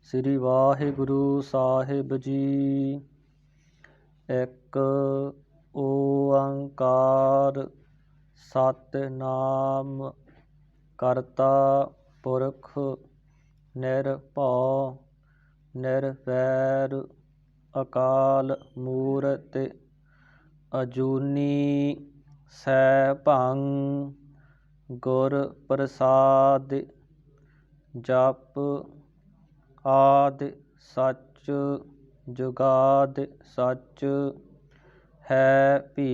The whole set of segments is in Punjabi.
ਸ੍ਰੀ ਵਾਹਿਗੁਰੂ ਸਾਹਿਬ ਜੀ। ਇੱਕ ਓੰਕਾਰ ਸਤਿਨਾਮ ਕਰਤਾ ਪੁਰਖ ਨਿਰਭਉ ਨਿਰਵੈਰ ਅਕਾਲ ਮੂਰਤਿ ਅਜੂਨੀ ਸੈਭੰ ਗੁਰ ਪ੍ਰਸਾਦਿ। ਜਪ ਆਦਿ ਸੱਚ ਜੁਗਾਦਿ ਸੱਚ ਹੈ ਭੀ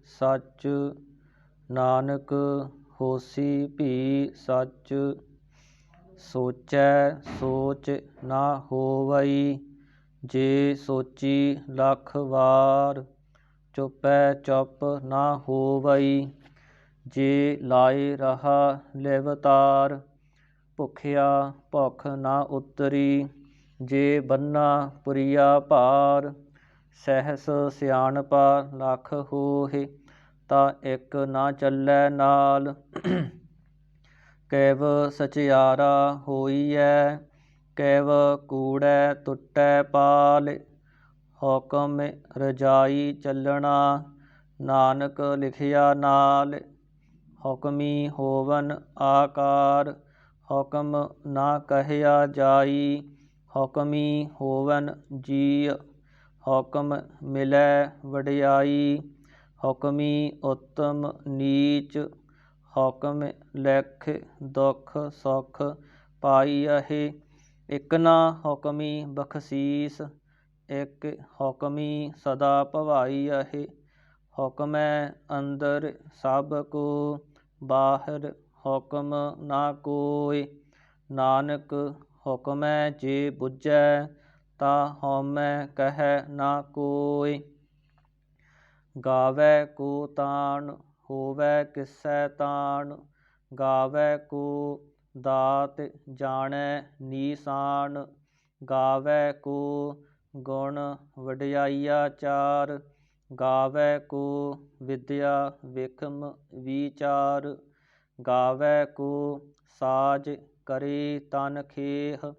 ਸੱਚ। ਨਾਨਕ ਹੋਸੀ ਭੀ ਸੱਚ। ਸੋਚੈ ਸੋਚ ਨਾ ਹੋਵਈ ਜੇ ਸੋਚੀ ਲੱਖ ਵਾਰ। ਚੁਪੈ ਚੁਪ ਨਾ ਹੋਵਈ ਜੇ ਲਾਇ ਰਹਾ ਲਿਵਤਾਰ। ਭੁਖਿਆ ਭੁਖ ਨਾ ਉਤਰੀ ਜੇ ਬੰਨਾ ਪੁਰੀਆ ਭਾਰ। ਸਹਿਸ ਸਿਆਣਪਾ ਲੱਖ ਹੋਹਿ ਤਾਂ ਇਕ ਨਾ ਚੱਲੈ ਨਾਲ। ਕੈਵ ਸਚਿਆਰਾ ਹੋਈਐ ਕੈਵ ਕੂੜੈ ਟੁੱਟੈ ਪਾਲ। ਹੁਕਮ ਰਜਾਈ ਚੱਲਣਾ ਨਾਨਕ ਲਿਖਿਆ ਨਾਲ। ਹੁਕਮੀ ਹੋਵਨ ਆਕਾਰ ਹੁਕਮ ਨਾ ਕਹਿਆ ਜਾਈ। ਹੁਕਮੀ ਹੋਵਨ ਜੀਅ ਹੁਕਮ ਮਿਲੈ ਵਡਿਆਈ। ਹੁਕਮੀ ਉੱਤਮ ਨੀਚ ਹੁਕਮ ਲਿਖ ਦੁਖ ਸੁਖ ਪਾਈਅਹਿ। ਇਕ ਨਾ ਹੁਕਮੀ ਬਖਸੀਸ ਇਕ ਹੁਕਮੀ ਸਦਾ ਭਵਾਈਅਹਿ। ਹੁਕਮੈ ਅੰਦਰ ਸਭ ਕੋ ਬਾਹਰ ਹੁਕਮ ਨਾ ਕੋਇ। ਨਾਨਕ ਹੁਕਮੈ ਜੇ ਬੁਝੈ ਤਾ ਹਉਮੈ ਕਹਿ ਨਾ ਕੋਇ। ਗਾਵੈ ਕੋ ਤਾਣ ਹੋਵੈ ਕਿਸੈ ਤਾਣ। ਗਾਵੈ ਕੋ ਦਾਤ ਜਾਣੈ ਨੀਸਾਨ। ਗਾਵੈ ਕੋ ਗੁਣ ਵਡਿਆਈਆ ਚਾਰ। ਗਾਵੈ ਕੋ ਵਿਦਿਆ ਵਿਖਮ ਵੀਚਾਰ। ਗਾਵੈ ਕੋ ਸਾਜ ਕਰੇ ਤਨ ਖੇਹ।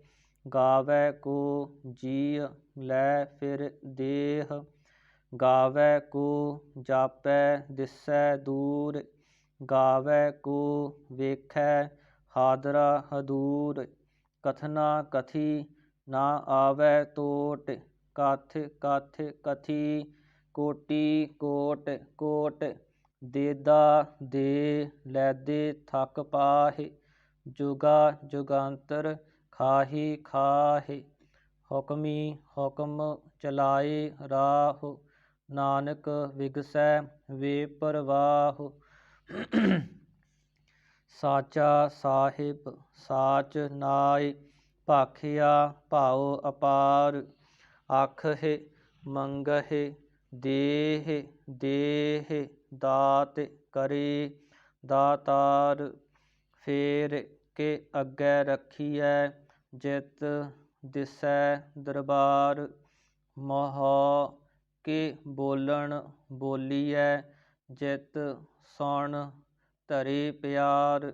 ਗਾਵੈ ਕੋ ਜੀਅ ਲੈ ਫਿਰ ਦੇਹ। ਗਾਵੈ ਕੋ ਜਾਪੈ ਦਿਸੈ ਦੂਰ। ਗਾਵੈ ਕੋ ਵੇਖੈ ਹਾਦਰਾ ਹਦੂਰ। ਕਥਨਾ ਕਥੀ ਨਾ ਆਵੈ ਟੋਟ। ਕਥ ਕਥ ਕਥੀ ਕੋਟੀ ਕੋਟ ਕੋਟ। ਦੇਦਾ ਦੇ ਲੈਦੇ ਥਕ ਪਾਹਿ। ਜੁਗਾ ਜੁਗੰਤਰ ਖਾਹੀ ਖਾਹਿ। ਹੁਕਮੀ ਹੁਕਮ ਚਲਾਏ ਰਾਹ। ਨਾਨਕ ਵਿਗਸੈ ਵੇ ਪ੍ਰਵਾਹ। ਸਾਚਾ ਸਾਹਿਬ ਸਾਚ ਨਾਇ ਭਾਖਿਆ ਭਾਉ ਅਪਾਰ। ਆਖਹਿ ਮੰਗਹਿ ਦੇਹਿ ਦੇਹਿ ਦਾਤ ਕਰੇ ਦਾਤਾਰ। ਫੇਰ ਕੇ ਅੱਗੇ ਰੱਖੀਐ ਜਿਤ ਦਿਸੈ ਦਰਬਾਰ। ਮੋਹ ਕੇ ਬੋਲਣ ਬੋਲੀਐ ਜਿਤ ਸੁਣ ਧਰੇ ਪਿਆਰ।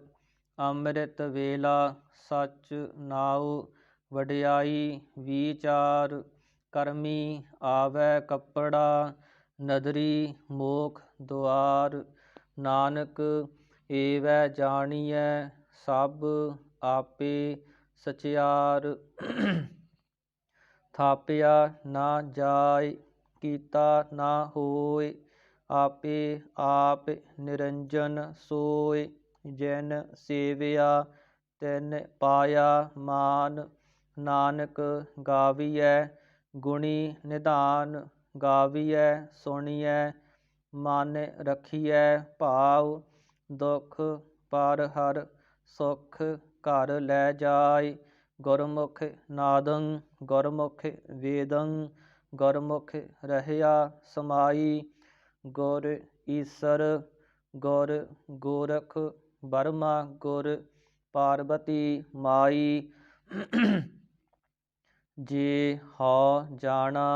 ਅੰਮ੍ਰਿਤ ਵੇਲਾ ਸਚ ਨਾਉ ਵਡਿਆਈ ਵੀਚਾਰ। ਕਰਮੀ ਆਵੈ ਕੱਪੜਾ ਨਦਰੀ ਮੋਖ ਦੁਆਰ। ਨਾਨਕ ਏਵੈ ਜਾਣੀਐ ਸਭ ਆਪੇ ਸਚਿਆਰ। ਥਾਪਿਆ ਨਾ ਜਾਇ ਕੀਤਾ ਨਾ ਹੋਇ ਆਪੇ ਆਪ ਨਿਰੰਜਨ ਸੋਇ। ਜਿਨ ਸੇਵਿਆ ਤਿਨ ਪਾਇਆ ਮਾਨ। ਨਾਨਕ ਗਾਵੀਐ ਗੁਣੀ ਨਿਧਾਨ। ਗਾਵੀਐ ਸੁਣੀਐ ਮਨ ਰਖੀਐ ਭਾਉ। ਦੁਖ ਪਰ ਹਰਿ ਸੁਖ ਘਰ ਲੈ ਜਾਇ। ਗੁਰਮੁਖ ਨਾਦੰ ਗੁਰਮੁਖ ਵੇਦੰ ਗੁਰਮੁਖ ਰਹਿਆ ਸਮਾਈ। ਗੁਰ ਈਸਰ ਗੁਰ ਗੋਰਖ ਬਰਮਾ ਗੁਰ ਪਾਰਬਤੀ ਮਾਈ। ਜੇ ਹਉ ਜਾਣਾ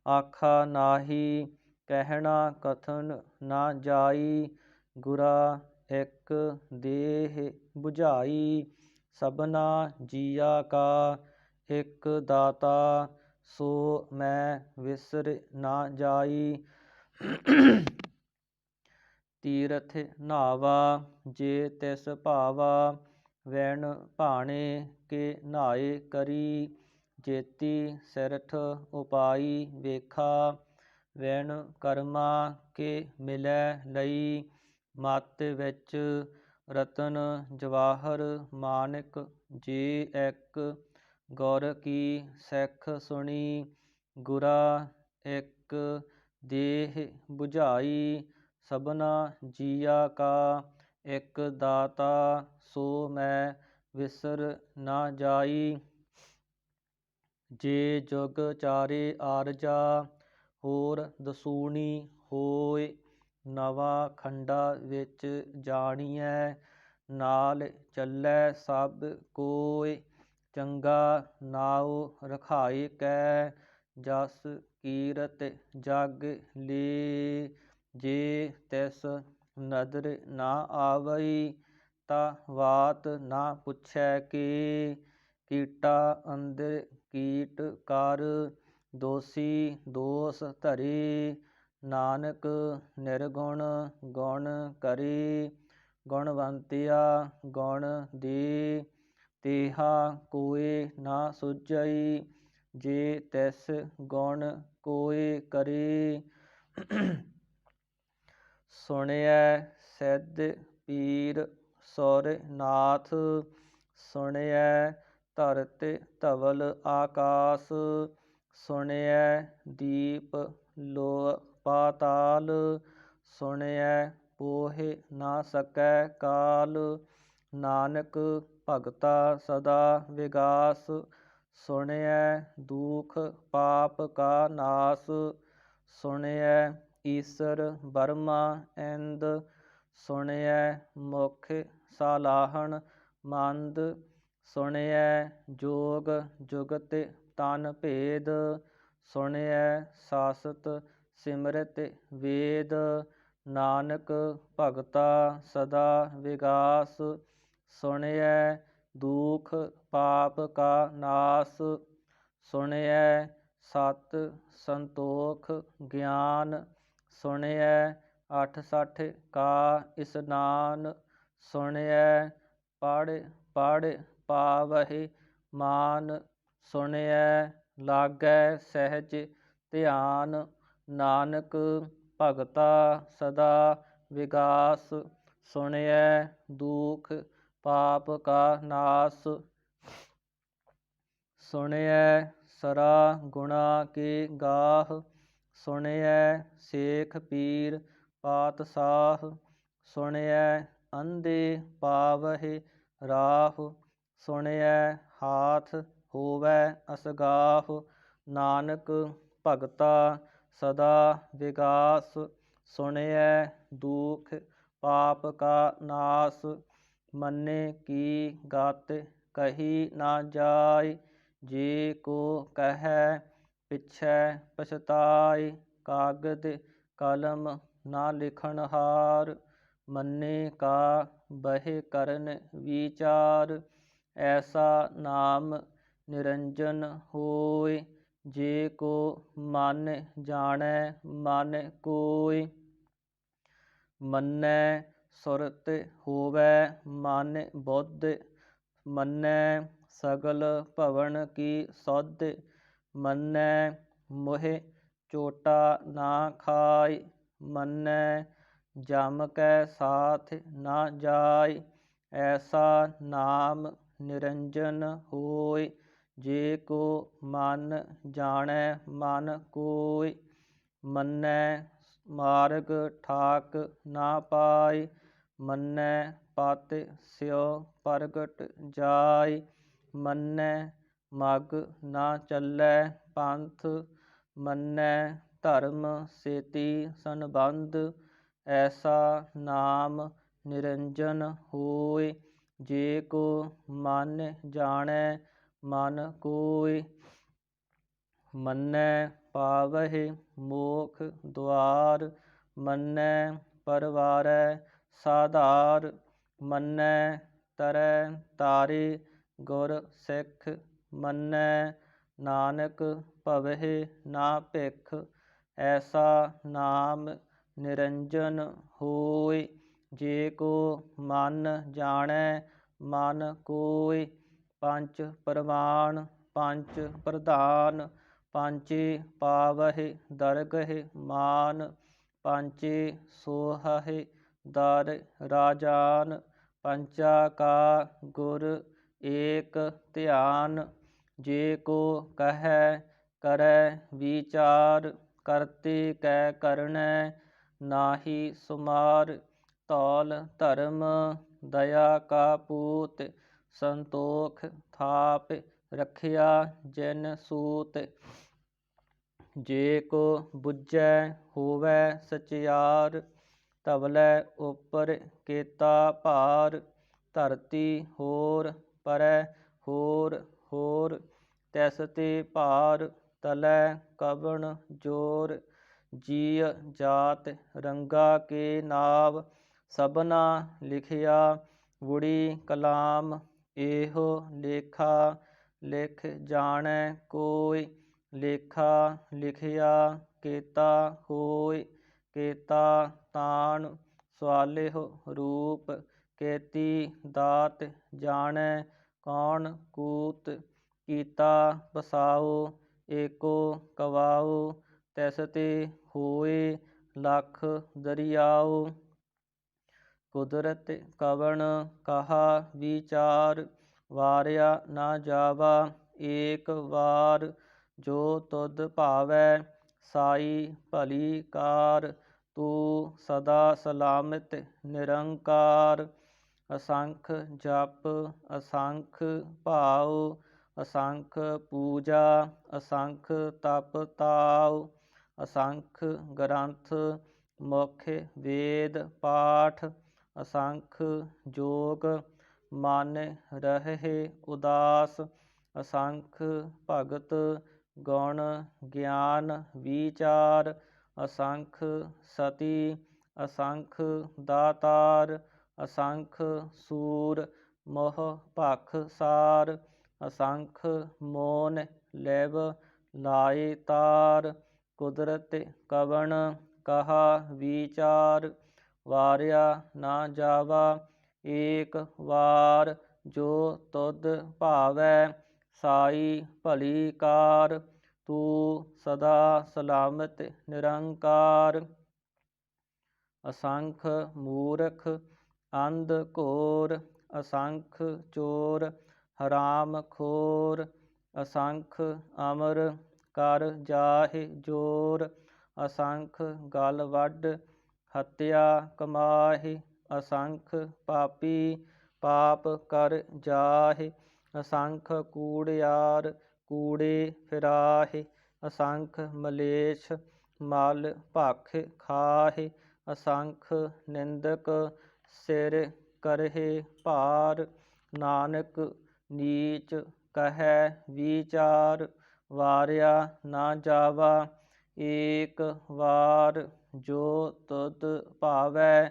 ਆਖਾ ਨਾਹੀ ਕਹਿਣਾ ਕਥਨ ਨਾ ਜਾਈ। ਗੁਰਾ ਇਕ ਦੇਹ 부ਝਾਈ ਸਭਨਾ ਜੀਆ ਕਾ ਇੱਕ ਦਾਤਾ ਸੋ ਮੈਂ ਵਿਸਰ ਨਾ ਜਾਈ। ਤੀਰਥ ਨਾਵਾ ਜੇ ਤਿਸ ਭਾਵਾ ਵੈਣ ਭਾਣੇ ਕੇ ਨਾਏ ਕਰੀ। ਜੇਤੀ ਸਿਰਠ ਉਪਾਈ ਵੇਖਾ ਵੈਣ ਕਰਮਾ ਕੇ ਮਿਲੈ ਲਈ। ਮਤ ਵਿੱਚ ਰਤਨ ਜਵਾਹਰ ਮਾਨਿਕ ਜੇ ਇੱਕ ਗੁਰ ਕੀ ਸਿੱਖ ਸੁਣੀ। ਗੁਰਾ ਇੱਕ ਦੇਹ ਬੁਝਾਈ ਸਭਨਾ ਜੀਆ ਕਾ। ਇੱਕ ਦਾਤਾ ਸੋ ਮੈਂ ਵਿਸਰ ਨਾ ਜਾਈ। ਜੇ ਜੁਗ ਚਾਰੇ ਆਰਜਾ ਹੋਰ ਦਸੂਣੀ ਹੋਏ। ਨਵਾਂ ਖੰਡਾ ਵਿੱਚ ਜਾਣੀਐ ਨਾਲ ਚੱਲੈ ਸਭ ਕੋਇ। ਚੰਗਾ ਨਾਉ ਰਖਾਇ ਕੈ ਜਸ ਕੀਰਤ ਜਗ ਲੇ। ਜੇ ਤਿਸ ਨਦਰ ਨਾ ਆਵਈ ਤਾ ਵਾਤ ਨਾ ਪੁੱਛੈ ਕੇ। ਕੀਟਾ ਅੰਦਰ ਕੀਟ ਕਰ ਦੋਸੀ ਦੋਸ ਧਰੇ। ਨਾਨਕ ਨਿਰਗੁਣ ਗੁਣ ਕਰੇ ਗੁਣਵੰਤਿਆ ਗੁਣ ਦੇ। ਤੇਹਾ ਕੋਇ ਨਾ ਸੁਝਈ ਜੇ ਤਿਸ ਗੁਣ ਕੋਇ ਕਰੇ। ਸੁਣਿਐ ਸਿੱਧ ਪੀਰ ਸੁਰ ਨਾਥ ਸੁਣਿਐ ਧਰਤ ਧਵਲ ਆਕਾਸ। ਸੁਣਿਐ ਦੀਪ ਲੋ ਪਾਤਾਲ ਸੁਣਿਐ ਪੋਹਿ ਨਾ ਸਕੈ ਕਾਲ। ਨਾਨਕ ਭਗਤਾ ਸਦਾ ਵਿਗਾਸ ਸੁਣਿਐ ਦੁਖ ਪਾਪ ਕਾ ਨਾਸ। ਸੁਣਿਐ ਈਸਰ ਬਰਮਾ ਇੰਦ ਸੁਣਿਐ ਮੁਖ ਸਾਲਾਹਣ ਮੰਦ। ਸੁਣਿਐ ਜੋਗ ਜੁਗਤ ਤਨ ਭੇਦ ਸੁਣਿਐ ਸਾਸਤ ਸਿਮਰਤ ਵੇਦ। ਨਾਨਕ ਭਗਤਾ ਸਦਾ ਵਿਗਾਸ ਸੁਣਿਐ ਦੁਖ ਪਾਪ ਕਾ ਨਾਸ। ਸੁਣਿਐ ਸਤ ਸੰਤੋਖ ਗਿਆਨ ਸੁਣਿਐ 68 ਕਾ ਇਸਨਾਨ। ਸੁਣਿਐ ਪੜ੍ਹ ਪੜ੍ਹ ਪਾਵਹਿ ਮਾਨ ਸੁਣਿਐ ਲਾਗੈ ਸਹਿਜ ਧਿਆਨ। ਨਾਨਕ ਭਗਤਾ ਸਦਾ ਵਿਗਾਸ ਸੁਣਿਐ ਦੁਖ ਪਾਪ ਕਾ ਨਾਸ। ਸੁਣਿਐ ਸਰਾ ਗੁਣਾ ਕੇ ਗਾਹ ਸੁਣਿਐ ਸੇਖ ਪੀਰ ਪਾਤਸ਼ਾਹ। ਸੁਣਿਐ ਅੰਧੇ ਪਾਵਹਿ ਰਾਹ ਸੁਣਿਐ ਹਾਥ ਹੋਵੈ ਅਸਗਾਹ। ਨਾਨਕ ਭਗਤਾ ਸਦਾ ਵਿਗਾਸ ਸੁਣਿਐ ਦੁਖ ਪਾਪ ਕਾ ਨਾਸ। ਮੰਨੇ ਕੀ ਗਤ ਕਹੀ ਨਾ ਜਾਇ ਜੇ ਕੋ ਕਹੈ ਪਿਛੈ ਪਛਤਾਇ। ਕਾਗਦ ਕਲਮ ਨਾ ਲਿਖਣ ਹਾਰ ਮੰਨੇ ਕਾ ਬਹਿ ਕਰਨ ਵਿਚਾਰ। ਐਸਾ ਨਾਮ ਨਿਰੰਜਨ ਹੋਇ ਜੇ ਕੋ ਮਨ ਜਾਣੈ ਮਨ ਕੋਇ। ਮੰਨੈ ਸੁਰਤ ਹੋਵੈ ਮਨ ਬੁੱਧ ਮੰਨੈ ਸਗਲ ਭਵਨ ਕੀ ਸੁਧ। ਮੰਨੈ ਮੋਹਿ ਝੋਟਾ ਨਾ ਖਾਇ ਮੰਨੈ ਜਮ ਕੈ ਸਾਥ ਨਾ ਜਾਇ। ਐਸਾ ਨਾਮ ਨਿਰੰਜਨ ਹੋਇ ਜੇ ਕੋ ਮਨ ਜਾਣੈ ਮਨ ਕੋਇ। ਮੰਨੈ ਮਾਰਗ ਠਾਕ ਨਾ ਪਾਇ ਮੰਨੈ ਪਤ ਸਿਉ ਪਰਗਟ ਜਾਇ। ਮੰਨੈ ਮਗ ਨਾ ਚੱਲੈ ਪੰਥ ਮੰਨੈ ਧਰਮ ਸੇਤੀ ਸੰਬੰਧ। ਐਸਾ ਨਾਮ ਨਿਰੰਜਨ ਹੋਇ ਜੇ ਕੋ ਮਨ ਜਾਣੈ ਮਨ ਕੋਇ। ਮੰਨੈ ਪਾਵਹਿ ਮੋਖ ਦੁਆਰ ਮੰਨੈ ਪਰਵਾਰੈ ਸਾਧਾਰ। ਮੰਨੈ ਤਰੈ ਤਾਰੇ ਗੁਰ ਸਿੱਖ ਮੰਨੈ ਨਾਨਕ ਭਵਹਿ ਨਾ ਭਿਖ। ਐਸਾ ਨਾਮ ਨਿਰੰਜਨ ਹੋਇ, ਜੇ ਕੋ ਮਨ ਜਾਣੈ ਮਨ ਕੋਇ। ਪੰਚ ਪਰਵਾਣ ਪੰਚ ਪ੍ਰਧਾਨ, ਪੰਚੇ ਪਾਵਹਿ ਦਰਗਹਿ ਮਾਨ। ਪੰਚੇ ਸੋਹਹਿ ਦਰ ਰਾਜਾਨ, ਪੰਚਾ ਕਾ ਗੁਰ ਏਕ ਧਿਆਨ। ਜੇ ਕੋ ਕਹੈ ਕਰੈ ਵੀਚਾਰ, ਕਰਤੇ ਕੈ ਕਰਣੈ ਨਾਹੀ ਸੁਮਾਰ। ਧੌਲ ਧਰਮ ਦਇਆ ਕਾ ਪੂਤ, ਸੰਤੋਖ ਥਾਪ ਰਖਿਆ ਜਿਨ ਸੂਤ। ਜੇ ਕੋ ਬੁਝੈ ਹੋਵੈ ਸਚਿਆਰ, ਧਵਲੈ ਉਪਰ ਕੇਤਾ ਭਾਰ। ਧਰਤੀ ਹੋਰ ਪਰੈ ਹੋਰ ਹੋਰ, ਤਿਸ ਤੇ ਭਾਰ ਤਲੈ ਕਵਣ ਜੋਰ। ਜੀਅ ਜਾਤ ਰੰਗਾ ਕੇ ਨਾਵ, ਸਭਨਾ ਲਿਖਿਆ ਵੁੜੀ ਕਲਾਮ। ਇਹੋ ਲੇਖਾ ਲਿਖ ਜਾਣੈ ਕੋਇ, ਲੇਖਾ ਲਿਖਿਆ ਕੇਤਾ ਹੋਇ। ਕੇਤਾ ਤਾਣ ਸਵਾਲਿਹੁ ਰੂਪ, ਕੇਤੀ ਦਾਤ ਜਾਣੈ ਕੌਣ ਕੂਤ। ਕੀਤਾ ਪਸਾਉ ਏਕੋ ਕਵਾਉ, ਤਿਸ ਤੇ ਹੋਏ ਲਖ ਦਰੀਆਉ। ਕੁਦਰਤਿ ਕਵਣ ਕਹਾ ਵੀਚਾਰ, ਵਾਰਿਆ ਨਾ ਜਾਵਾ ਏਕ ਵਾਰ। ਜੋ ਤੁਧ ਭਾਵੈ ਸਾਈ ਭਲੀ ਕਾਰ, ਤੂੰ ਸਦਾ ਸਲਾਮਤ ਨਿਰੰਕਾਰ। ਅਸੰਖ ਜਪ ਅਸੰਖ ਭਾਉ, ਅਸੰਖ ਪੂਜਾ ਅਸੰਖ ਤਪ ਤਾਉ। ਅਸੰਖ ਗ੍ਰੰਥ ਮੁਖ ਵੇਦ ਪਾਠ, ਅਸੰਖ ਜੋਗ ਮਨ ਰਹਿ ਉਦਾਸ। ਅਸੰਖ ਭਗਤ ਗੁਣ ਗਿਆਨ ਵੀਚਾਰ, ਅਸੰਖ ਸਤੀ ਅਸੰਖ ਦਾਤਾਰ। ਅਸੰਖ ਸੂਰ ਮੋਹ ਭਖ ਸਾਰ, ਅਸੰਖ ਮੋਨ ਲਿਵ ਲਾਇ ਤਾਰ। ਕੁਦਰਤਿ ਕਵਣ ਕਹਾ ਵੀਚਾਰ, ਵਾਰਿਆ ਨਾ ਜਾਵਾ ਏਕ ਵਾਰ। ਜੋ ਤੁਧ ਭਾਵੈ ਸਾਈ ਭਲੀ ਕਾਰ, ਤੂੰ ਸਦਾ ਸਲਾਮਤ ਨਿਰੰਕਾਰ। ਅਸੰਖ ਮੂਰਖ ਅੰਧ ਘੋਰ, ਅਸੰਖ ਚੋਰ ਹਰਾਮ ਖੋਰ। ਅਸੰਖ ਅਮਰ ਕਰ ਜਾਹਿ ਜੋਰ, ਅਸੰਖ ਗਲ ਵੱਢ ਹੱਤਿਆ ਕਮਾਹਿ। ਅਸੰਖ ਪਾਪੀ ਪਾਪ ਕਰ ਜਾਹਿ, ਅਸੰਖ ਕੂੜਿਆਰ ਕੂੜੇ ਫਿਰਾਹਿ। ਅਸੰਖ ਮਲੇਛ ਮਲ ਭਖ ਖਾਹਿ, ਅਸੰਖ ਨਿੰਦਕ ਸਿਰ ਕਰਹਿ ਭਾਰ। ਨਾਨਕ ਨੀਚ ਕਹੈ ਵੀਚਾਰ, ਵਾਰਿਆ ਨਾ ਜਾਵਾ ਏਕ ਵਾਰ। ਜੋ ਤੁਧ ਭਾਵੈ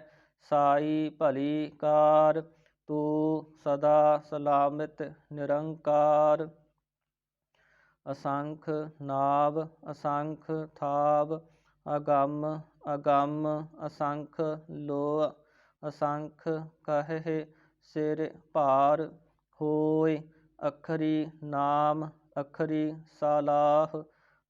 ਸਾਈ ਭਲੀ ਕਾਰ, ਤੂੰ ਸਦਾ ਸਲਾਮਤ ਨਿਰੰਕਾਰ। ਅਸੰਖ ਨਾਵ ਅਸੰਖ ਥਾਵ, ਅਗੰਮ ਅਗੰਮ ਅਸੰਖ ਲੋਅ। ਅਸੰਖ ਕਹਿ ਸਿਰ ਭਾਰ ਹੋਇ, ਅਖਰੀ ਨਾਮ ਅਖਰੀ ਸਾਲਾਹ।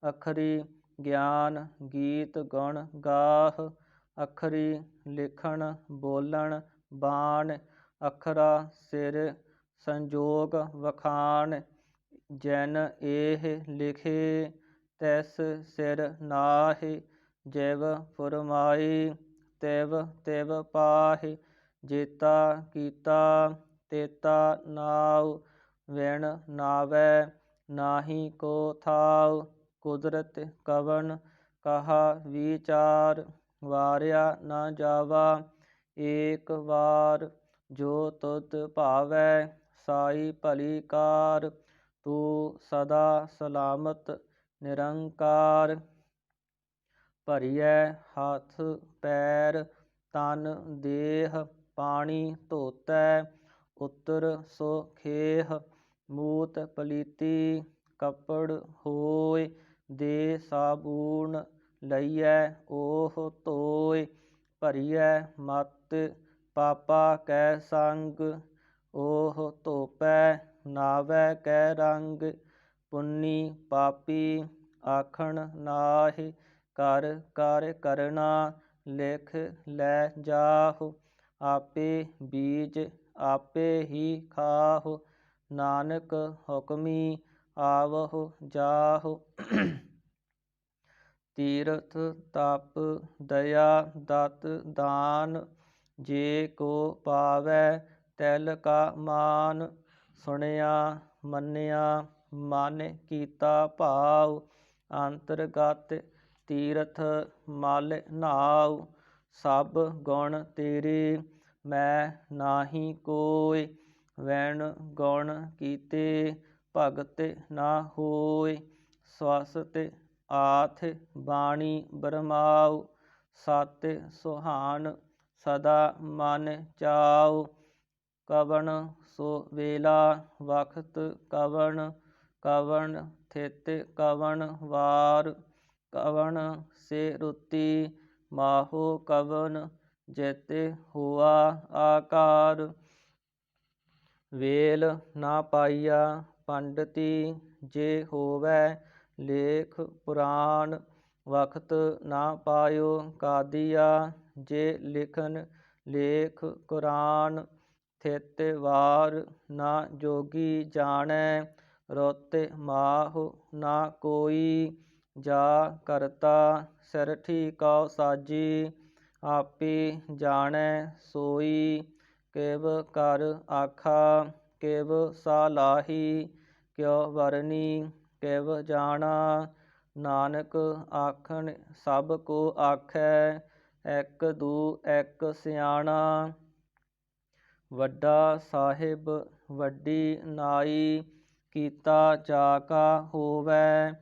ਅਖਰੀ ਗਿਆਨ ਗੀਤ ਗੁਣ ਗਾਹ, ਅਖਰੀ ਲਿਖਣ ਬੋਲਣ ਬਾਣ। ਅਖਰਾ ਸਿਰ ਸੰਜੋਗ ਵਖਾਣ, ਜਿਨ ਇਹ ਲਿਖੇ ਤਿਸ ਸਿਰ ਨਾਹਿ। ਜਿਵ ਫੁਰਮਾਈ ਤਿਵ ਤਿਵ ਪਾਹਿ, ਜੇਤਾ ਕੀਤਾ ਤੇਤਾ ਨਾਉ। ਵਿਣ ਨਾਵੈ ਨਾਹੀ ਕੋ ਥਾਉ, ਕੁਦਰਤਿ ਕਵਣ ਕਹਾ ਵੀਚਾਰ। ਵਾਰਿਆ ਨਾ ਜਾਵਾ ਏਕ ਵਾਰ, ਜੋ ਤੁਧ ਭਾਵੈ ਸਾਈ ਭਲੀ ਕਾਰ। ਤੂੰ ਸਦਾ ਸਲਾਮਤ ਨਿਰੰਕਾਰ। ਭਰੀਐ ਹੱਥ ਪੈਰ ਤਨ ਦੇਹ, ਪਾਣੀ ਧੋਤੈ ਉਤਰ ਸੋ ਖੇਹ। ਮੂਤ ਪਲੀਤੀ ਕੱਪੜ ਹੋਏ, ਦੇ ਸਾਬੂਨ ਲਈਐ ਓਹ ਧੋਏ, ਭਰੀਐ ਮਤ ਪਾਪਾ ਕੈ ਸੰਗ, ਓਹ ਧੋਪੈ ਨਾਵੈ ਕੈ ਰੰਗ, ਪੁੰਨੀ ਪਾਪੀ ਆਖਣ ਨਾਹਿ, ਕਰ ਕਰ ਕਰਨਾ ਲਿਖ ਲੈ ਜਾਹੁ, ਆਪੇ ਬੀਜ ਆਪੇ ਹੀ ਖਾਹੁ, ਨਾਨਕ ਹੁਕਮੀ ਆਵਹੁ ਜਾਹੁ। ਤੀਰਥ ਤਪ ਦਇਆ ਦਤ ਦਾਨ, ਜੇ ਕੋ ਪਾਵੈ ਤਿਲ ਕਾ ਮਾਨ, ਸੁਣਿਆ ਮੰਨਿਆ ਮਨ ਕੀਤਾ ਭਾਉ, ਅੰਤਰਗਤ ਤੀਰਥ ਮਲ ਨਾਉ, ਸਭ ਗੁਣ ਤੇਰੇ ਮੈਂ ਨਾਹੀ ਕੋਇ, ਵੈਣ ਗੁਣ ਕੀਤੇ ਭਗਤ ਨਾ ਹੋਇ, ਸਵਸਤ ਆਥ ਬਾਣੀ ਬਰਮਾਉ, ਸਤ ਸੁਹਾਨ ਸਦਾ ਮਨ ਚਾਉ, ਕਵਣ ਸੋ ਵੇਲਾ ਵਖਤ ਕਵਣ, ਕਵਣ ਥਿਤ ਕਵਣ ਵਾਰ, ਕਵਣ ਸੇ ਰੁਤੀ ਮਾਹੋ ਕਵਣ, ਜਿਤ ਹੋਆ ਆਕਾਰ, ਵੇਲ ਨਾ ਪਾਈਆ ਪੰਡਤੀ, ਜੇ ਹੋਵੈ ਲੇਖ ਪੁਰਾਣ, ਵਖਤ ਨਾ ਪਾਇਓ ਕਾਦੀਆ, ਜੇ ਲਿਖਨ ਲੇਖ ਕੁਰਾਨ, ਥਿਤ ਵਾਰ ਨਾ ਜੋਗੀ ਜਾਣੈ, ਰੁਤ ਮਾਹੁ ਨਾ ਕੋਈ, ਜਾ ਕਰਤਾ ਸਿਰਠੀ ਕਉ ਸਾਜੀ, ਆਪੇ ਜਾਣੈ ਸੋਈ, ਕਿਵ ਕਰ ਆਖਾ ਕਿਵ ਸਾਲਾਹੀ, ਕਿਉ ਵਰਨੀ ਕਿਵ ਜਾਣਾ, ਨਾਨਕ ਆਖਣ ਸਭ ਕੋ ਆਖੈ, ਇੱਕ ਦੂ ਇੱਕ ਸਿਆਣਾ, ਵੱਡਾ ਸਾਹਿਬ ਵੱਡੀ ਨਾਈ, ਕੀਤਾ ਜਾ ਕਾ ਹੋਵੈ,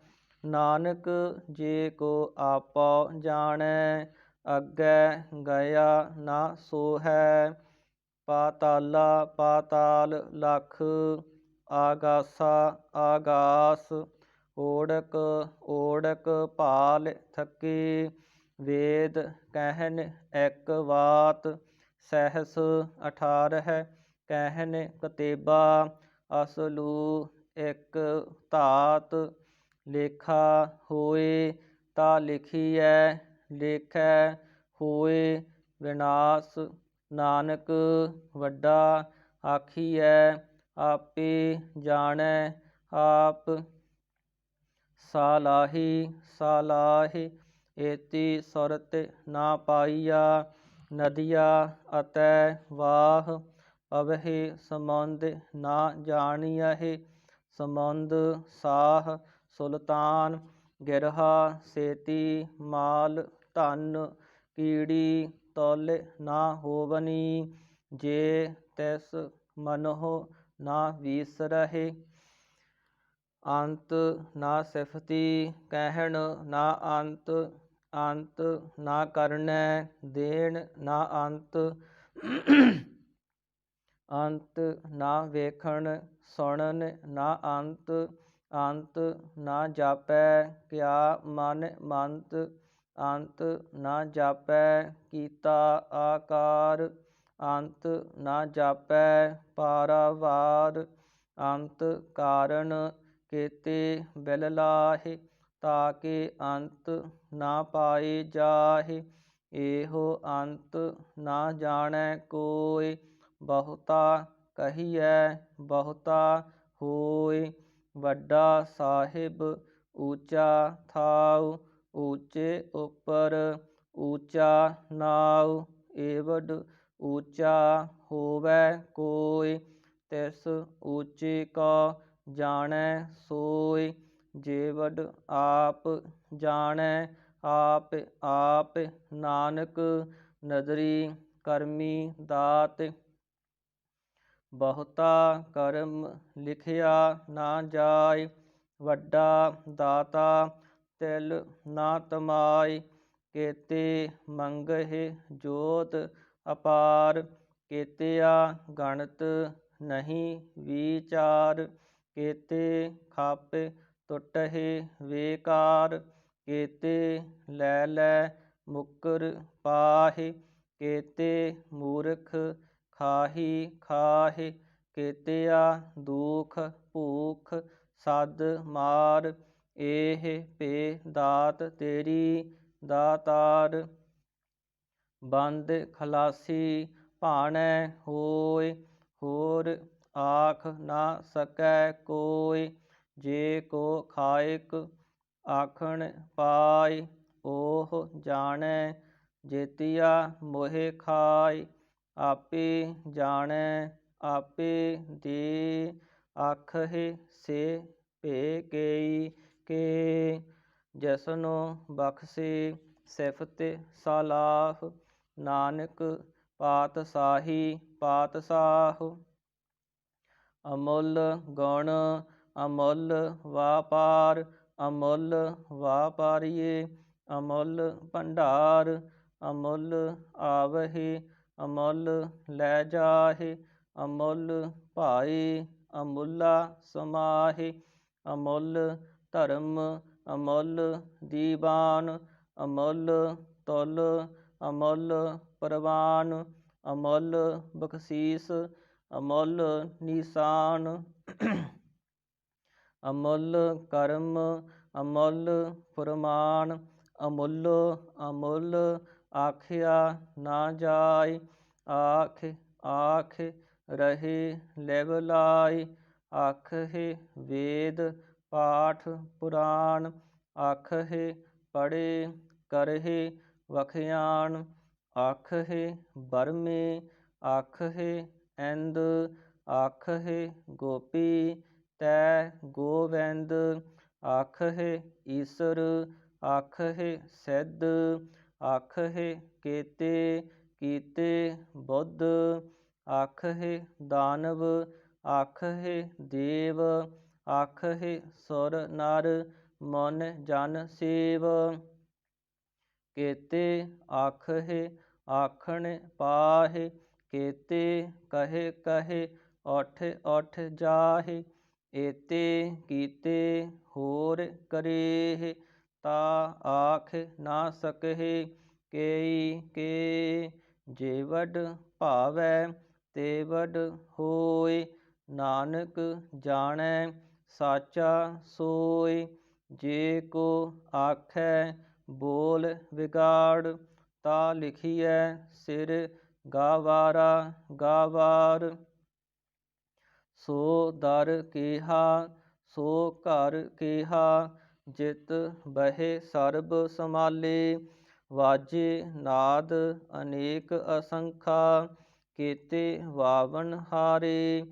ਨਾਨਕ ਜੇ ਕੋ ਆਪੋ ਜਾਣੈ, ਅੱਗੇ ਗਿਆ ਨਾ ਸੋਹੈ, ਪਾਤਾਲਾ ਪਾਤਾਲ ਲਖ, ਆਗਾਸਾ ਆਗਾਸ, ਓੜਕ ਓੜਕ ਭਾਲ ਥਕੇ, ਵੇਦ ਕਹਿਨ ਇੱਕ ਵਾਤ, ਸਹਿਸ 18 ਕਹਿਨ ਕਤੇਬਾ, ਅਸਲੂ ਇੱਕ ਧਾਤ, ਲੇਖਾ ਹੋਏ ਤਾ ਲਿਖੀਐ, ਲੇਖੈ ਹੋਏ ਵਿਨਾਸ਼, ਨਾਨਕ ਵੱਡਾ ਆਖੀਐ ਆਪੇ ਜਾਣੈ ਆਪ, ਸਾਲਾਹੀ ਸਾਲਾਹੀ ਏਤੀ ਸੁਰਤ ਨਾ ਪਾਈਆ, ਨਦੀਆ ਅਤੈ ਵਾਹ, ਅਵਹਿ ਸਮੁੰਦ ਨਾ ਜਾਣੀਐ, ਸਮੁੰਦ ਸਾਹ ਸੁਲਤਾਨ, ਗਿਰਹਾ ਸੇਤੀ ਮਾਲ ਧਨ, ਕੀੜੀ ਤੁਲ ਨਾ ਹੋਵਨੀ, ਜੇ ਤਿਸ ਮਨਹੁ ਨਾ ਵੀਸਰਹਿ, ਅੰਤ ਨਾ ਸਿਫਤੀ ਕਹਿਣ ਨਾ ਅੰਤ, ਅੰਤ ਨਾ ਕਰਨੈ ਦੇਣ ਨਾ ਅੰਤ, ਅੰਤ ਨਾ ਵੇਖਣ ਸੁਣਨ ਨਾ ਅੰਤ, ਅੰਤ ਨਾ ਜਾਪੈ ਕਿਆ ਮਨ ਮੰਤ, ਅੰਤ ਨਾ ਜਾਪੈ ਕੀਤਾ ਆਕਾਰ, ਅੰਤ ਨਾ ਜਾਪੈ ਪਾਰਾਵਾਰ, ਅੰਤ ਕਾਰਨ ਕੀਤੇ ਬਿਲ ਲਾਹਿ, ਤਾਕੇ ਅੰਤ ਨਾ ਪਾਏ ਜਾਹਿ, ਇਹੋ ਅੰਤ ਨਾ ਜਾਣੈ ਕੋਇ, ਬਹੁਤਾ ਕਹੀਐ ਬਹੁਤਾ ਹੋਇ, ਵੱਡਾ ਸਾਹਿਬ ਊਚਾ ਥਾਉ, ਊਚੇ ਉੱਪਰ ਊਚਾ ਨਾਉ, ਏਵਡ ਊਚਾ ਹੋਵੈ ਕੋਇ, ਤਿਸ ਊਚੇ ਕੋ ਜਾਣੈ ਸੋਇ, ਜੇਵਡ ਆਪ ਜਾਣੈ ਆਪ ਆਪ, ਨਾਨਕ ਨਦਰੀ ਕਰਮੀ ਦਾਤ, ਬਹੁਤਾ ਕਰਮ ਲਿਖਿਆ ਨਾ ਜਾਇ, ਵੱਡਾ ਦਾਤਾ ਤਿਲ ਨਾ ਤਮਾਇ, ਕੇਤੇ ਮੰਗਹਿ ਜੋਤ ਅਪਾਰ, ਕੇਤਿਆ ਗਣਤ ਨਹੀਂ ਵਿਚਾਰ, केते खापे टुटहि वेकार, केते लै लै मुकर पाहि, केते मूर्ख खाही खाहि, केतिया दुख भूख सद मार, एह पे दात तेरी दातार। बंद खलासी भाणै होय, होर आख ना सकै कोय, जे को खाइक आखण पाय, ओह जाणै जेतिया मोहे खाय, आपे जाणै आपे दे, आखहि से भे केई के, ਜਸਨੋ ਬਖਸ਼ੇ ਸਿਫਤ ਸਲਾਹ, ਨਾਨਕ ਪਾਤਸ਼ਾਹੀ ਪਾਤਸ਼ਾਹ। ਅਮੁੱਲ ਗੁਣ ਅਮੁੱਲ ਵਾਪਾਰ, ਅਮੁੱਲ ਵਾਪਾਰੀਏ ਅਮੁੱਲ ਭੰਡਾਰ, ਅਮੁੱਲ ਆਵਹਿ ਅਮੁੱਲ ਲੈ ਜਾਹਿ, ਅਮੁੱਲ ਭਾਈ ਅਮੁੱਲਾ ਸਮਾਹਿ, ਅਮੁੱਲ ਧਰਮ ਅਮੁੱਲ ਦੀਵਾਨ, ਅਮੁੱਲ ਤੁਲ ਅਮੁੱਲ ਪ੍ਰਵਾਨ, ਅਮੁੱਲ ਬਖਸ਼ੀਸ ਅਮੁੱਲ ਨਿਸ਼ਾਨ। ਅਮੁੱਲ ਕਰਮ ਅਮੁੱਲ ਫੁਰਮਾਨ, ਅਮੁੱਲ ਅਮੁੱਲ ਆਖਿਆ ਨਾ ਜਾਇ, ਆਖ ਆਖ ਰਹੇ ਲਿਵ ਲਾਇ, ਆਖਹਿ ਵੇਦ ਪਾਠ ਪੁਰਾਣ, ਆਖਹਿ ਪੜ੍ਹੇ ਕਰਹਿ ਵਖਿਆਨ, ਆਖਹਿ ਬਰਮੇ ਆਖਹਿ ਇੰਦ, ਆਖਹਿ ਗੋਪੀ ਤੈ ਗੋਵਿੰਦ, ਆਖਹਿ ਈਸਰ ਆਖਹਿ ਸਿੱਧ, ਆਖਹਿ ਕੇਤੇ ਕੀਤੇ ਬੁੱਧ, ਆਖਹਿ ਦਾਨਵ ਆਖਹਿ ਦੇਵ, ਆਖਹਿ ਸੁਰ ਨਰ ਮਨ ਜਨ ਸੇਵ, ਕੇਤੇ ਆਖਹਿ ਆਖਣ ਪਾਹਿ, ਕੇਤੇ ਕਹੇ ਕਹੇ ਉਠ ਉਠ ਜਾਹਿ, ਏਤੇ ਕੀਤੇ ਹੋਰ ਕਰੇਹਿ, ਤਾ ਆਖ ਨਾ ਸਕਹਿ ਕੇਈ ਕੇ, ਜੇ ਵਡ ਭਾਵੈ ਤੇ ਵਡ ਹੋਇ, ਨਾਨਕ ਜਾਣੈ ਸਾਚਾ ਸੋਇ, ਜੇ ਕੋ ਆਖੈ ਬੋਲ ਵਿਗਾੜ, ਤਾ ਲਿਖੀਐ ਸਿਰ ਗਾਵਾਰਾ ਗਾਵਾਰ। ਸੋ ਦਰ ਕੇਹਾ ਸੋ ਘਰ ਕੇਹਾ, ਜਿਤ ਬਹਿ ਸਰਬ ਸਮਾਲੇ, ਵਾਜੇ ਨਾਦ ਅਨੇਕ ਅਸੰਖਾ, ਕੇਤੇ ਵਾਵਨ ਹਾਰੇ,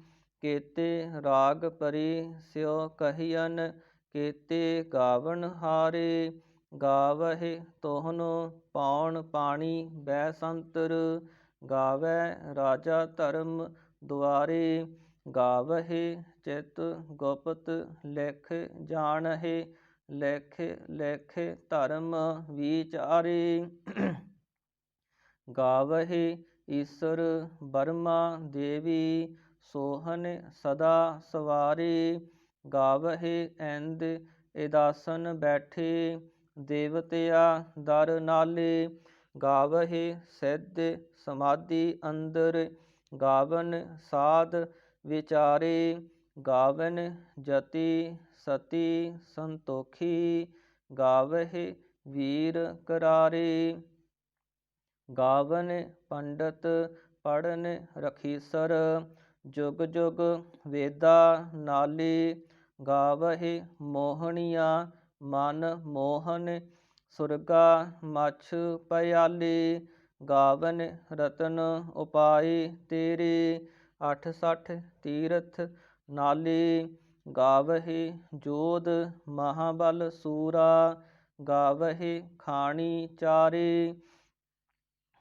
ਕੇਤੇ ਰਾਗ ਭਰੀ ਸਿਉ ਕਹੀਅਨ, ਕੇਤੇ ਗਾਵਨ ਹਾਰੇ, ਗਾਵਹਿ ਤੋਹਨੁ ਪਾਉਣ ਪਾਣੀ ਬੈ ਸੰਤਰ, ਗਾਵੈ ਰਾਜਾ ਧਰਮ ਦੁਆਰੇ, ਗਾਵਹਿ ਚਿਤ ਗੁਪਤ ਲਿਖ ਜਾਣਹਿ, ਲਿਖ ਲਿਖ ਧਰਮ ਵਿਚਾਰੇ, ਗਾਵਹਿ ਈਸਰ ਬਰਮਾ ਦੇਵੀ, ਸੋਹਨ ਸਦਾ ਸਵਾਰੇ, ਗਾਵਹਿ ਇੰਦ ਇਦਾਸਨ ਬੈਠੇ, ਦੇਵਤਿਆ ਦਰ ਨਾਲੇ, ਗਾਵਹਿ ਸਿੱਧ ਸਮਾਧੀ ਅੰਦਰ, ਗਾਵਨ ਸਾਧ ਵਿਚਾਰੇ, ਗਾਵਨ ਜਤੀ ਸਤੀ ਸੰਤੋਖੀ, ਗਾਵਹਿ ਵੀਰ ਕਰਾਰੇ, ਗਾਵਨ ਪੰਡਤ ਪੜਨ ਰਖੀਸਰ, ਜੁਗ ਜੁਗ ਵੇਦਾ ਨਾਲੇ, ਗਾਵਹਿ ਮੋਹਣੀਆ ਮਨ ਮੋਹਨ, ਸੁਰਗਾ ਮਛ ਪਿਆਲੇ, ਗਾਵਨ ਰਤਨ ਉਪਾਏ ਤੇਰੇ, 68 ਤੀਰਥ ਨਾਲੇ, ਗਾਵਹਿ ਜੋਧ ਮਹਾਬਲ ਸੂਰਾ, ਗਾਵਹਿ ਖਾਣੀ ਚਾਰੇ,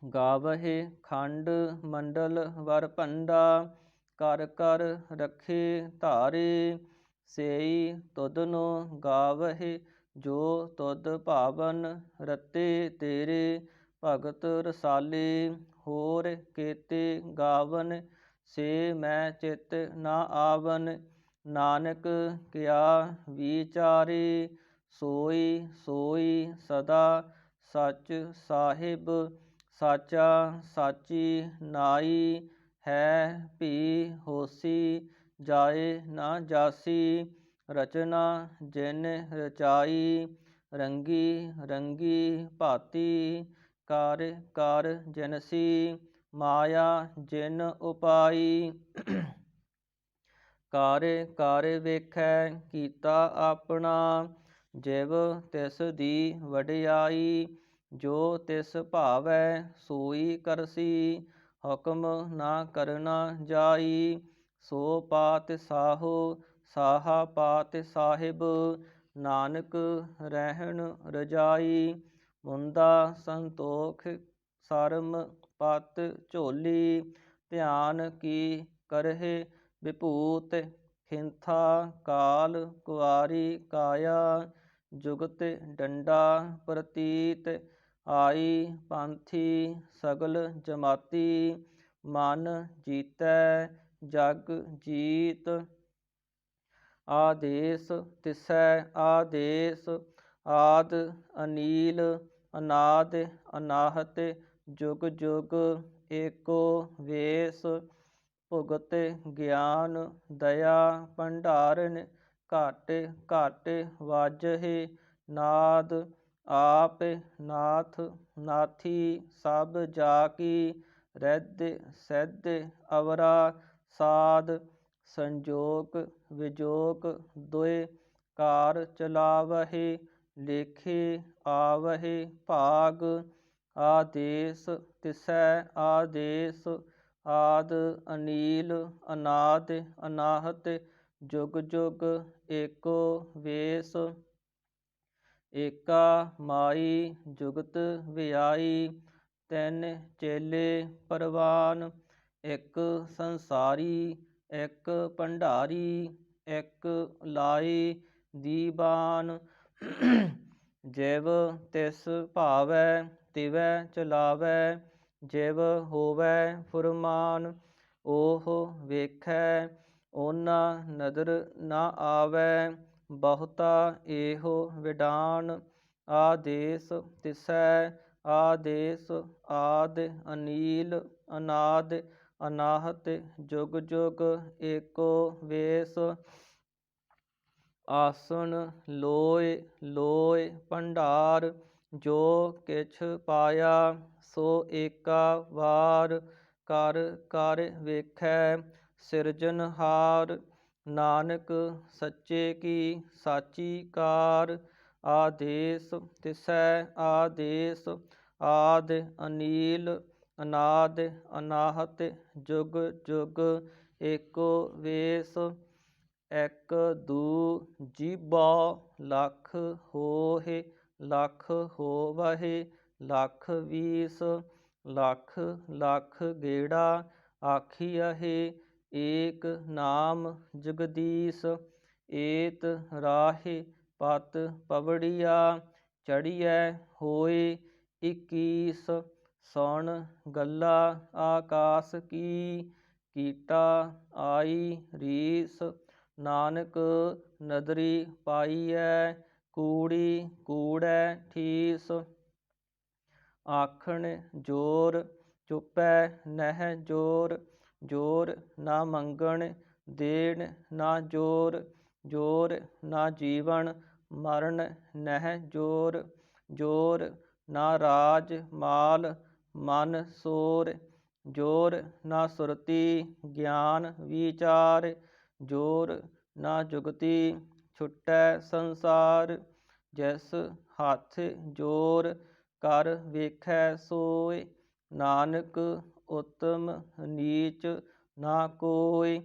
ਗਾਵਹਿ ਖੰਡ ਮੰਡਲ ਵਰ ਭੰਡਾ, ਕਰ ਕਰ ਰਖੇ ਧਾਰੇ, ਸੇਈ ਤੁਧਨੁ ਗਾਵਹਿ ਜੋ ਤੁਧ ਭਾਵਨ, ਰਤੇ ਤੇਰੇ ਭਗਤ ਰਸਾਲੇ, ਹੋਰ ਕੇਤੇ ਗਾਵਨ ਸੇ ਮੈਂ ਚਿਤ ਨਾ ਆਵਨ, ਨਾਨਕ ਕਿਆ ਵਿਚਾਰੇ, ਸੋਈ ਸੋਈ ਸਦਾ ਸੱਚ ਸਾਹਿਬ। ਸਾਚਾ ਸਾਚੀ ਨਾਈ, ਹੈ ਭੀ ਹੋਸੀ ਜਾਏ ਨਾ ਜਾਸੀ। ਰਚਨਾ ਜਿਨ ਰਚਾਈ, ਰੰਗੀ ਰੰਗੀ ਭਾਤੀ। ਕਰ ਕਰ ਜਿਨਸੀ, ਮਾਇਆ ਜਿਨ ਉਪਾਈ। ਕਰ ਕਰ ਵੇਖੈ ਕੀਤਾ ਆਪਣਾ, ਜਿਵ ਤਿਸ ਦੀ ਵਡਿਆਈ। ਜੋ ਤਿਸ ਭਾਵੈ ਸੋਈ ਕਰਸੀ, ਹੁਕਮ ਨਾ ਕਰਨਾ ਜਾਈ। ਸੋ ਪਾਤ ਸਾਹੋ, ਸਾਹਾ ਪਾਤ ਸਾਹਿਬ। ਨਾਨਕ ਰਹਿਣ ਰਜਾਈ, ਮੁੰਦਾ ਸੰਤੋਖ ਸਰਮ ਪਤ ਝੋਲੀ। ਧਿਆਨ ਕੀ ਕਰਹਿ ਵਿਭੂਤ, ਖਿੰਥਾ ਕਾਲ ਕੁਆਰੀ ਕਾਇਆ। ਜੁਗਤ ਡੰਡਾ ਪ੍ਰਤੀਤ, ਆਈ ਪੰਥੀ ਸਗਲ ਜਮਾਤੀ। ਮਨ ਜੀਤੈ ਜਗ ਜੀਤ, ਆਦੇਸ ਤਿਸੈ ਆਦੇਸ। ਆਦ ਅਨੀਲ ਅਨਾਦ ਅਨਾਹਤ, ਜੁਗ ਜੁਗ ਏਕੋ ਵੇਸ। ਭੁਗਤ ਗਿਆਨ ਦਇਆ ਭੰਡਾਰਨ, ਘਟ ਘਟ ਵਾਜਹਿ ਨਾਦ। ਆਪ ਨਾਥ ਨਾਥੀ ਸਭ ਜਾ ਕੀ, ਰਿੱਧ ਸਿੱਧ ਅਵਰਾ ਸਾਧ। ਸੰਜੋਗ ਵਿਜੋਗ ਦੁਇ ਕਾਰ ਚਲਾਵਹਿ, ਲੇਖੇ ਆਵਹਿ ਭਾਗ। ਆਦੇਸ ਤਿਸੈ ਆਦੇਸ, ਆਦ ਅਨੀਲ ਅਨਾਦ ਅਨਾਹਤ, ਜੁਗ ਜੁਗ ਏਕੋ ਵੇਸ। ਏਕਾ ਮਾਈ ਜੁਗਤ ਵਿਆਈ, ਤਿੰਨ ਚੇਲੇ ਪਰਵਾਨ। ਇੱਕ ਸੰਸਾਰੀ ਇੱਕ ਭੰਡਾਰੀ, ਇੱਕ ਲਾਈ ਦੀਵਾਨ। ਜਿਵ ਤਿਸ ਭਾਵੈ ਤਿਵੈ ਚਲਾਵੈ, ਜਿਵ ਹੋਵੈ ਫੁਰਮਾਨ। ਉਹ ਵੇਖੈ ਓਨਾ ਨਦਰ ਨਾ ਆਵੈ, ਬਹੁਤਾ ਇਹੋ ਵਿਡਾਨ। ਆਦੇਸ ਤਿਸੈ ਆਦੇਸ, ਆਦ ਅਨੀਲ ਅਨਾਦ ਅਨਾਹਤ, ਜੁਗ ਜੁਗ ਏਕੋ ਵੇਸ। ਆਸਣ ਲੋਇ ਲੋਇ ਭੰਡਾਰ, ਜੋ ਕਿਛ ਪਾਇਆ ਸੋ ਏਕਾ ਵਾਰ। ਕਰ ਕਰ ਵੇਖੈ ਸਿਰਜਨਹਾਰ, ਨਾਨਕ ਸੱਚੇ ਕੀ ਸਾਚੀ ਕਾਰ। ਆਦੇਸ ਤਿਸੈ ਆਦੇਸ, ਆਦ ਅਨੀਲ ਅਨਾਦ ਅਨਾਹਤ, ਜੁਗ ਜੁਗ ਏਕੋ ਵੇਸ। ਇੱਕ ਦੂ ਜੀਭਾ ਲੱਖ ਹੋਹਿ, ਲੱਖ ਹੋਵਹਿ ਲੱਖ ਵੀਸ। ਲੱਖ ਲੱਖ ਗੇੜਾ ਆਖੀਅਹਿ, ਏਕ ਨਾਮ ਜਗਦੀਸ। ਏਤ ਰਾਹਿ ਪਤ ਪਵੜੀਆ, ਚੜੀਐ ਹੋਇ ਇਕੀਸ। ਸੁਣ ਗੱਲਾ ਆਕਾਸ ਕੀ, ਕੀਟਾ ਆਈ ਰੀਸ। ਨਾਨਕ ਨਦਰੀ ਪਾਈਐ, ਕੂੜੀ ਕੂੜੈ ਠੀਸ। ਆਖਣ ਜੋਰ ਚੁਪੈ ਨਹਿ ਜੋਰ, ਜੋਰ ਨਾ ਮੰਗਣ ਦੇਣ ਨਾ ਜੋਰ। ਜੋਰ ਨਾ ਜੀਵਨ ਮਰਨ ਨਹਿ ਜੋਰ, ਜੋਰ ਨਾ ਰਾਜ ਮਾਲ ਮਨ ਸੋਰ। ਜੋਰ ਨਾ ਸੁਰਤੀ ਗਿਆਨ ਵਿਚਾਰ, ਜੋਰ ਨਾ ਜੁਗਤੀ ਛੁਟੈ ਸੰਸਾਰ। ਜਿਸ ਹੱਥ ਜੋਰ ਕਰ ਵੇਖੈ ਸੋਇ, ਨਾਨਕ ਉਤਮ ਨੀਚ ਨਾ ਕੋਇ।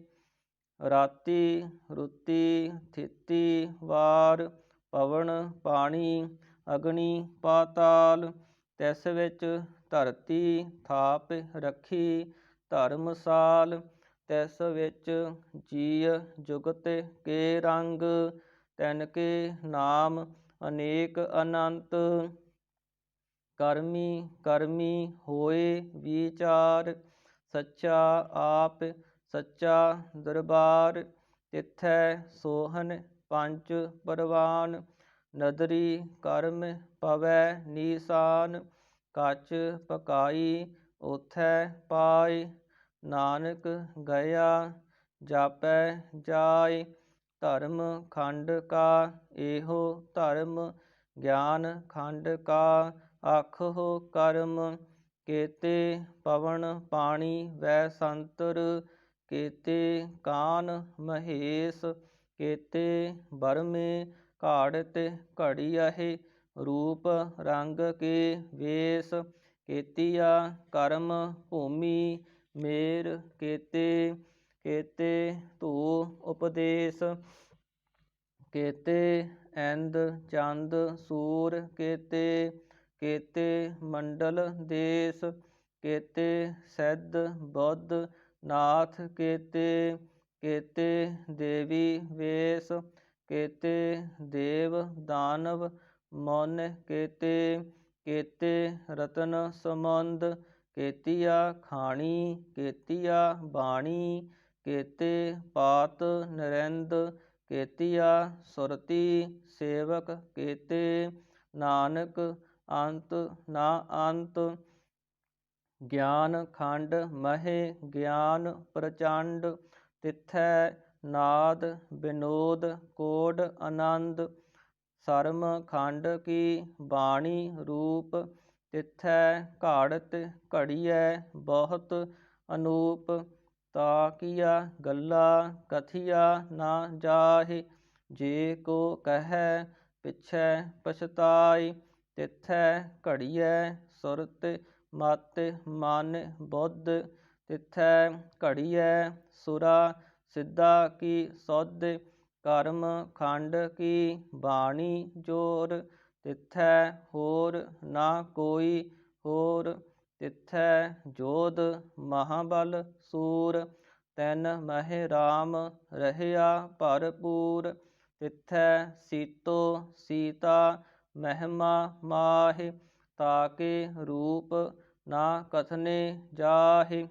ਰਾਤੀ ਰੁਤੀ ਥਿਤੀ ਵਾਰ, ਪਵਨ ਪਾਣੀ ਅਗਨੀ ਪਾਤਾਲ। ਤਿਸ ਵਿੱਚ ਧਰਤੀ ਥਾਪ ਰੱਖੀ ਧਰਮਸਾਲ, ਤਿਸ ਵਿੱਚ ਜੀਅ ਜੁਗਤ ਕੇ ਰੰਗ। ਤਿਨ ਕੇ ਨਾਮ ਅਨੇਕ ਅਨੰਤ, ਕਰਮੀ ਕਰਮੀ ਹੋਏ ਵਿਚਾਰ। ਸੱਚਾ ਆਪ ਸੱਚਾ ਦਰਬਾਰ, ਤਿਥੈ ਸੋਹਨ ਪੰਚ ਪਰਵਾਨ। ਨਦਰੀ ਕਰਮ ਪਵੈ ਨੀਸਾਨ, ਕੱਚ ਪਕਾਈ ਓਥੈ ਪਾਏ। ਨਾਨਕ ਗਿਆ ਜਾਪੈ ਜਾਇ, ਧਰਮ ਖੰਡ ਕਾ ਇਹੋ ਧਰਮ। ਗਿਆਨ ਖੰਡ ਕਾ ਆਖੋ ਕਰਮ, ਕੇਤੇ ਪਵਨ ਪਾਣੀ ਵੈ ਸੰਤਰ। ਕੇਤੇ ਕਾਨ ਮਹੇਸ਼, ਕੇਤੇ ਬਰਮੇ ਘਾੜਤ ਘੜੀਅਹਿ। ਰੂਪ ਰੰਗ ਕੇ ਵੇਸ, ਕੇਤੀਆ ਕਰਮ ਭੂਮੀ ਮੇਰ। ਕੇਤੇ ਕੇਤੇ ਧੂ ਉਪਦੇਸ, ਕੇਤੇ ਇੰਦ ਚੰਦ ਸੂਰ। ਕੇਤੇ ਕੇਤੇ ਮੰਡਲ ਦੇਸ, ਕੇਤੇ ਸਿੱਧ ਬੁੱਧ ਨਾਥ। ਕੇਤੇ ਕੇਤੇ ਦੇਵੀ ਵੇਸ, ਕੇਤੇ ਦੇਵ ਦਾਨਵ ਮੁਨ। ਕੇਤੇ ਕੇਤੇ ਰਤਨ ਸਮੁੰਦ, ਕੇਤੀਆ ਖਾਣੀ ਕੇਤੀਆ ਬਾਣੀ। ਕੇਤੇ ਪਾਤ ਨਰਿੰਦ, ਕੇਤੀਆ ਸੁਰਤੀ ਸੇਵਕ। ਕੇਤੇ ਨਾਨਕ ਅੰਤ ਨਾ ਅੰਤ, ਗਿਆਨ ਖੰਡ ਮਹਿ ਗਿਆਨ ਪ੍ਰਚੰਡ। ਤਿਥੈ ਨਾਦ ਵਿਨੋਦ ਕੋਡ ਆਨੰਦ, ਸਰਮ ਖੰਡ ਕੀ ਬਾਣੀ ਰੂਪ। ਤਿਥੈ ਘਾੜਤ ਘੜੀਐ ਬਹੁਤ ਅਨੂਪ, ਤਾਕੀਆ ਗੱਲਾ ਕਥੀਆ ਨਾ ਜਾਹਿ। ਜੇ ਕੋ ਕਹੈ ਪਿਛੈ ਪਛਤਾਇ, ਤਿਥੈ ਘੜੀਐ ਸੁਰਤ ਮਤਿ ਮਨ ਬੁੱਧ। ਤਿਥੈ ਘੜੀਐ ਸੁਰਾ ਸਿੱਧਾ ਕੀ ਸੁਧ, ਕਰਮ ਖੰਡ ਕੀ ਬਾਣੀ ਜੋਰ। ਤਿਥੈ ਹੋਰ ਨਾ ਕੋਈ ਹੋਰ, ਤਿਥੈ ਜੋਧ ਮਹਾਬਲ ਸੂਰ। ਤਿਨ ਮਹਿ ਰਾਮ ਰਹਿਆ ਭਰਪੂਰ, ਤਿਥੈ ਸੀਤੋ ਸੀਤਾ ਮਹਿਮਾ ਮਾਹਿ। ਤਾਕੇ ਰੂਪ ਨਾ ਕਥਨੇ ਜਾਹਿ,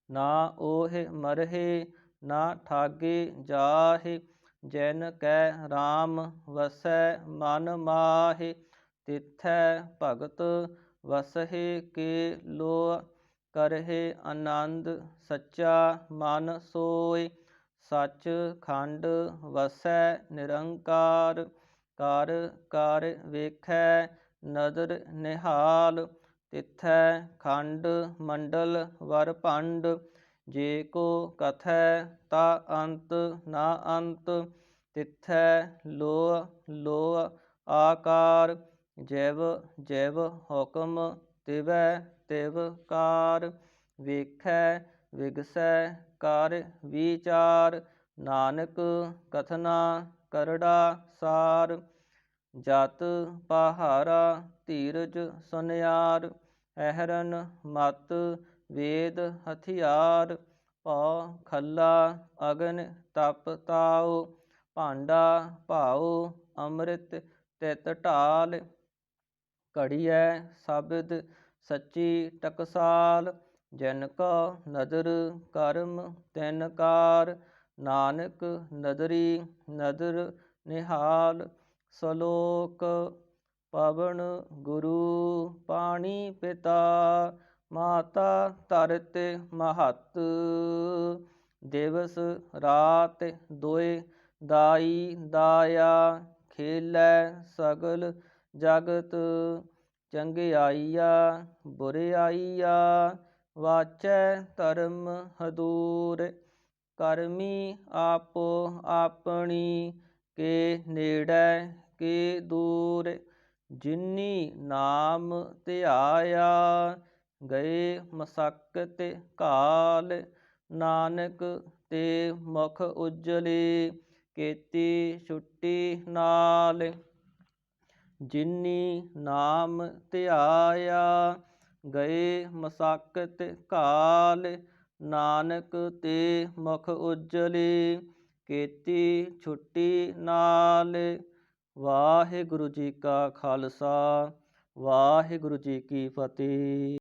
ਨਾ ਓਹਿ ਮਰਹਿ ਨਾ ਠਾਗੇ ਜਾਹਿ। ਜਿਨ ਕੈ ਰਾਮ ਵਸੈ ਮਨ ਮਾਹਿ, ਤਿਥੈ ਭਗਤ ਵਸਹਿ ਕੇ ਲੋਅ। ਕਰਹਿ ਆਨੰਦ ਸੱਚਾ ਮਨ ਸੋਇ, ਸੱਚ ਖੰਡ ਵਸੈ ਨਿਰੰਕਾਰ। ਕਰ ਕਰ ਵੇਖੈ ਨਦਰ ਨਿਹਾਲ, ਤਿਥੈ ਖੰਡ ਮੰਡਲ ਵਰ ਭੰਡ। ਜੇ ਕੋ ਕਥੈ ਤਾ ਅੰਤ ਨਾ ਅੰਤ, ਤਿਥੈ ਲੋਅ ਲੋਅ ਆਕਾਰ। ਜਿਵ ਜਿਵ ਹੁਕਮ ਤਿਵੈ ਤਿਵ ਕਾਰ, ਵੇਖੈ ਵਿਗਸੈ ਕਰ ਵੀਚਾਰ। ਨਾਨਕ ਕਥਨਾ ਕਰੜਾ ਸਾਰ, ਜਤ ਪਾਹਰਾ ਧੀਰਜ ਸੁਨਿਆਰ। ਅਹਰਨ ਮਤ ਵੇਦ ਹਥਿਆਰ, ਭਉ ਖੱਲਾ ਅਗਨ ਤਪ ਤਾਉ। ਭਾਂਡਾ ਭਾਉ ਅੰਮ੍ਰਿਤ ਤਿਤ ਢਾਲ, ਘੜੀਐ ਸ਼ਬਦ ਸੱਚੀ ਟਕਸਾਲ। ਜਿਨ ਕੋ ਨਦਰ ਕਰਮ ਤਿਨ ਕਾਰ, ਨਾਨਕ ਨਦਰੀ ਨਦਰ ਨਿਹਾਲ। ਸਲੋਕ ਪਵਨ ਗੁਰੂ ਪਾਣੀ ਪਿਤਾ, ਮਾਤਾ ਧਰਤ ਮਹੱਤ। ਦਿਵਸ ਰਾਤ ਦੁਇ ਦਾਈ ਦਾਇਆ, ਖੇਲੈ ਸਗਲ ਜਗਤ। ਚੰਗਿਆਈਆ ਬੁਰਿਆਈਆ, ਵਾਚੈ ਧਰਮ ਹਦੂਰ। ਕਰਮੀ ਆਪੋ ਆਪਣੀ, ਕੇ ਨੇੜੈ ਕੇ ਦੂਰ। ਜਿਨੀ ਨਾਮ ਧਿਆਇਆ, ਗਏ ਮਸਕਤਿ ਘਾਲ। ਨਾਨਕ ਤੇ ਮੁਖ ਉਜਲੇ, ਕੀਤੀ ਛੁਟੀ ਨਾਲ। ਜਿਨੀ ਨਾਮ ਧਿਆਇਆ, ਗਏ ਮਸਕਤਿ ਘਾਲ। ਨਾਨਕ ਤੇ ਮੁਖ ਉਜਲੇ, ਕੀਤੀ ਛੁਟੀ ਨਾਲ। ਵਾਹਿਗੁਰੂ ਜੀ ਕਾ ਖਾਲਸਾ, ਵਾਹਿਗੁਰੂ ਜੀ ਕੀ ਫਤਿਹ।